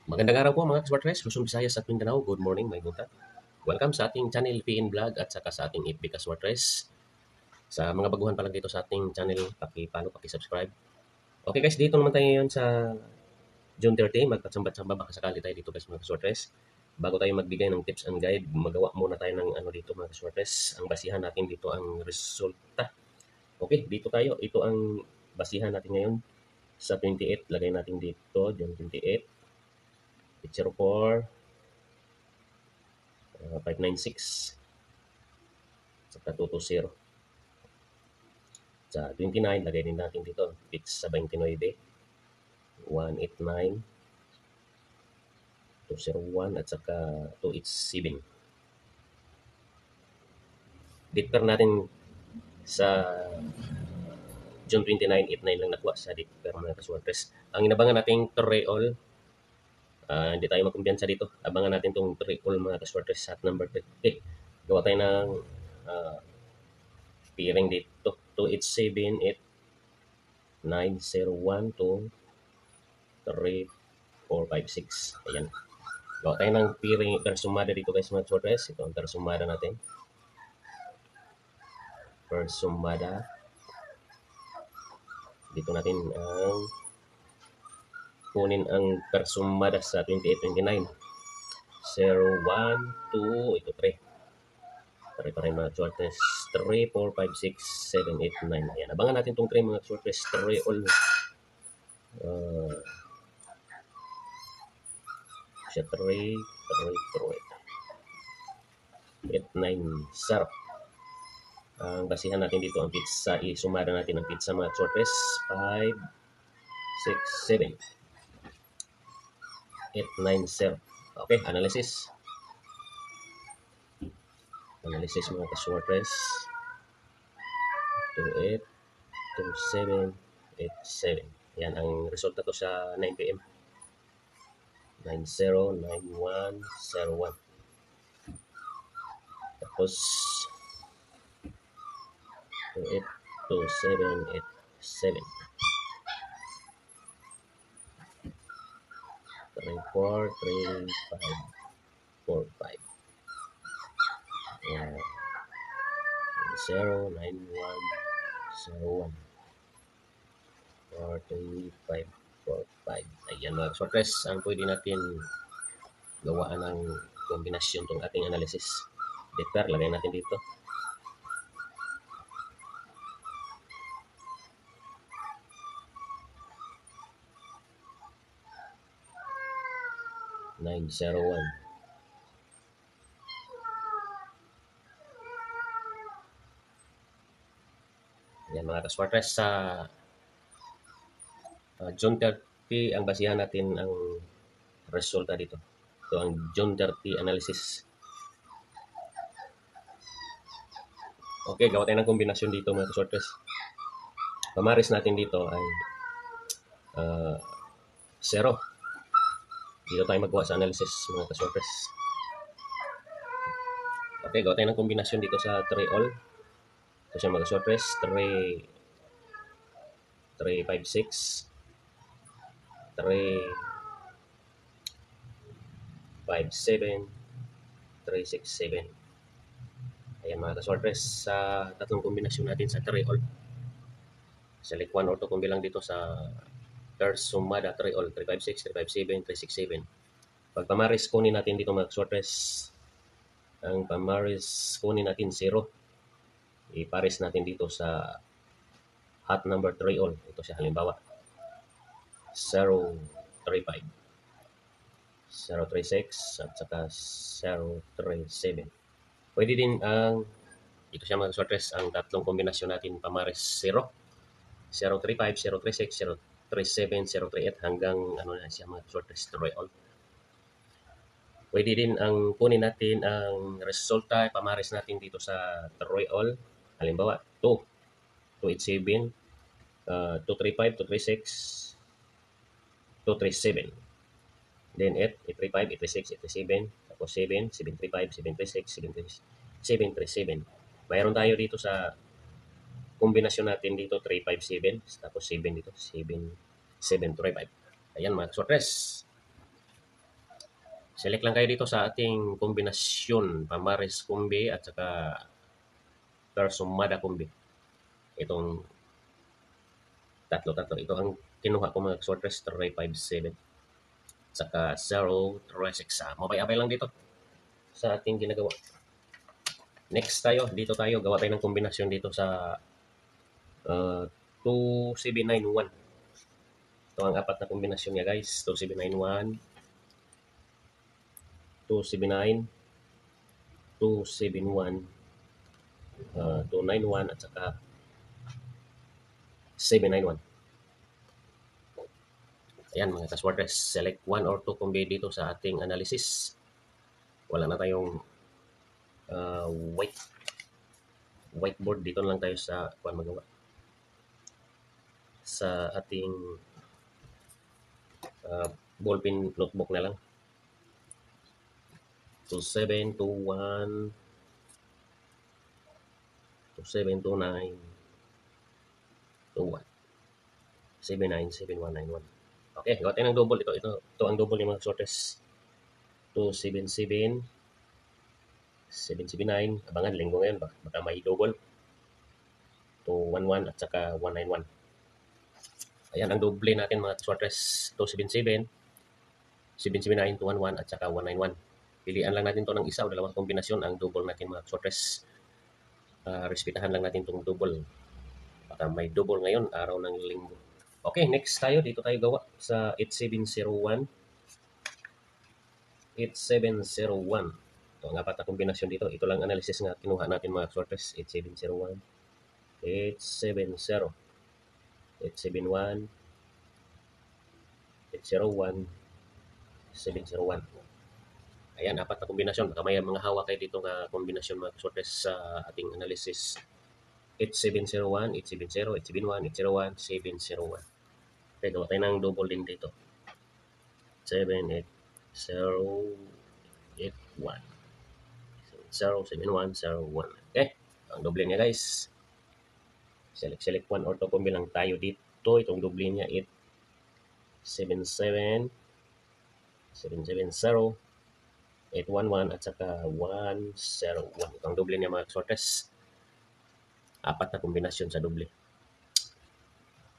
Magandang araw po mga Kaswartres, Luzon, Visayas at Mindanao. Good morning, my gunta. Welcome sa ating channel PN Vlog at saka sa ating FB Kaswartres. Sa mga baguhan pa lang dito sa ating channel, paki-follow, paki-subscribe. Okay guys, dito naman tayo ngayon sa June 30. Magpatsamba-tsamba baka sakali tayo dito guys mga Kaswartres. Bago tayo magbigay ng tips and guide, magawa muna tayo ng ano dito mga Kaswartres. Ang basihan natin dito ang resulta. Okay, dito tayo. Ito ang basihan natin ngayon sa 28. Lagay natin dito, June 28. 804. 596 saka 220. Sa 29, lagay din natin dito. Bits sa 29, 189, 201 at saka 287. Date natin sa June 29, 89 lang nakuha sa date pair mga kaswartres. Ang inabangan nating Torreol, hindi tayo makumbiyansa dito. Abangan natin itong Torreol mga kaswartres at number 30. Gawa tayo ng pairing dito. 287, 901 to 3456. Ayan. Gawa tayo ng pairing persumada dito guys mga kaswartres. Ito ang persumada natin. Persumada. Dito natin ang kunin ang persumada sa 28-29. 0, 1, 2, ito 3. 3 pa rin mga kaswartres. 3, 4, 5, 6, 7, 8, 9. Ayan. Abangan natin itong 3 mga kaswartres. 3 all. Siya 3, 8, 9, sarap. Ang basihan natin dito ang pizza, isumada natin ang pizza mga kaswartres. 5, 6, 7, 8, 9, 0. Okay, analysis. Analysis mga kaswartres. 2, 8, 2, 7, 8, 7. Yan ang resulta to sa 9 p.m. 909101. Tapos 282787. 343545. 09101. 43545. Ayan mga kaswartres, ang pwede natin gawaan ng kombinasyon tong ating analysis. Declare, lagay natin dito. Nine zero one. Yan mga kaswartres, sa June 30 ang basihan natin ang resulta dito. Ito ang June 30 analysis. Okay, gawa tayo ng kombinasyon dito mga kaswartres. Pamaris natin dito ay 0. Dito tayo magawa sa analysis mga kaswartres. Okay, gawa tayo ng kombinasyon dito sa 3 all. Ito siya mga kaswartres. 3, 356, 3, 5, 7, 3, 6, 7. Ayan mga kaswartres, sa tatlong kombinasyon natin sa 3 all. Select 1 or 2 kung bilang dito sa persumada 3 all. 356, 357, 367. Pag pamaris kunin natin dito mga kaswartres, ang pamaris kunin natin 0. Ipares natin dito sa hot number 3 all. Ito siya halimbawa. 035, 036 at saka 037. Pwede din ang ito siya mga kaswartres, ang tatlong kombinasyon natin pamares 0, 035, 036, 037, 038 hanggang ano na siya mga kaswartres 3 all. Pwede din ang kunin natin ang resulta, pamares natin dito sa 3 all. Halimbawa 2, 287, 235, 236, 237. Then 8, 835, 836, 837, tapos 7, 735, 736, 737. Mayroon tayo dito sa kombinasyon natin dito 357, tapos 7 dito, 7, 735. Ayan mga kaswartres. Select lang kayo dito sa ating kombinasyon, Pamares Kumbi at saka Persumada Kumbi. Itong tatlo. Ito ang kinuha ko mga sorters 357 saka 036. Mabay-abay lang dito sa ating ginagawa. Next tayo, dito tayo, gawa tayo ng kombinasyon dito sa 2791. Ito ang apat na kombinasyon niya guys. 2791, 279, 271, 291 at saka 791. Ayan mga kaswarters, select 1 or 2 kumbi dito sa ating analysis. Wala na tayong uh, whiteboard. Dito lang tayo sa magawa. Sa ating ballpen notebook na lang. 27, 21, 27, 29, 21, 79, 7191. Okay, gawa tayo ng double ito. Ito ang double ng mga sorters. 277, 779. Abangan, linggo ngayon. Baka may double. 211 at saka 191. Ayan ang double natin mga sorters. 277, 779, 211 at saka 191. Pilian lang natin to ng isa o dalawang kombinasyon ang double natin mga sorters. Respetahan lang natin itong double. Baka may double ngayon, araw ng linggo. Okay, next tayo. Dito tayo gawa sa 8701. 8701. Ito ang apat na kombinasyon dito. Ito lang analysis nga kinuha natin mga sorters. 8701, 870, 871, 801, 701. Ayan, apat na kombinasyon. Baka may mga hawak kayo dito nga kombinasyon mga sorters sa ating analysis. 8701, 870, 871, 801, 701. Okay, gawa tayo ng double din dito. 78081, 07101. Okay, ang double niya guys. Select 1 or 2 kumbi lang tayo dito. Itong double niya 877, 770, 811 at saka 101. Itong double niya mga sorters. Apat na kombinasyon sa double.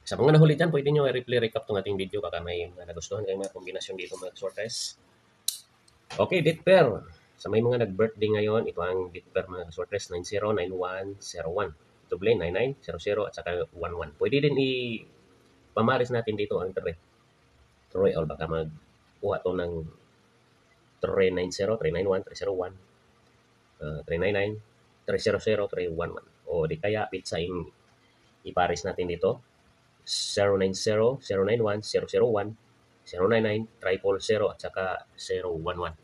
Sa mga nahuli dyan, pwede nyo i-replay recap itong ating video. Baka may nagustuhan kayo mga kombinasyon dito mga sorters. Okay, date pair. Sa may mga nag-birthday ngayon, ito ang date pair mga sorters 909101. Double 9900 at saka 11. Pwede din pamaris natin dito ang 3. 3 or baka magkuha to ng 390, 391, 301, 399, 300, 311. O di kaya pizzaing iparis natin dito. 090, 091, 001, 099, 000 at saka 011.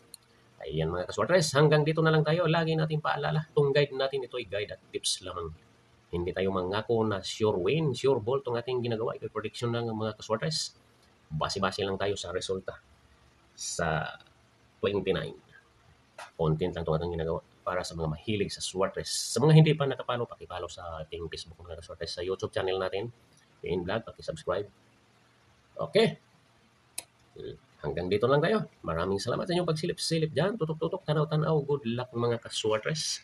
Ayan mga kaswartres, hanggang dito na lang tayo. Lagi natin paalala, itong guide natin ito ay guide at tips lamang. Hindi tayo mangako na sure win, sure ball itong ating ginagawa. Ito prediction ng mga kaswartres. Base-base lang tayo sa resulta sa 29. Content lang itong ating ginagawa para sa mga mahilig sa Swartres. Sa mga hindi pa nakapalo, pakipalo sa ating Facebook mga Swartres sa YouTube channel natin. In vlog, paki-subscribe. Okay. Hanggang dito lang tayo. Maraming salamat sa inyong pagsilip-silip dyan. Tutok-tutok, tanaw-tanaw. Good luck mga ka-Swartres.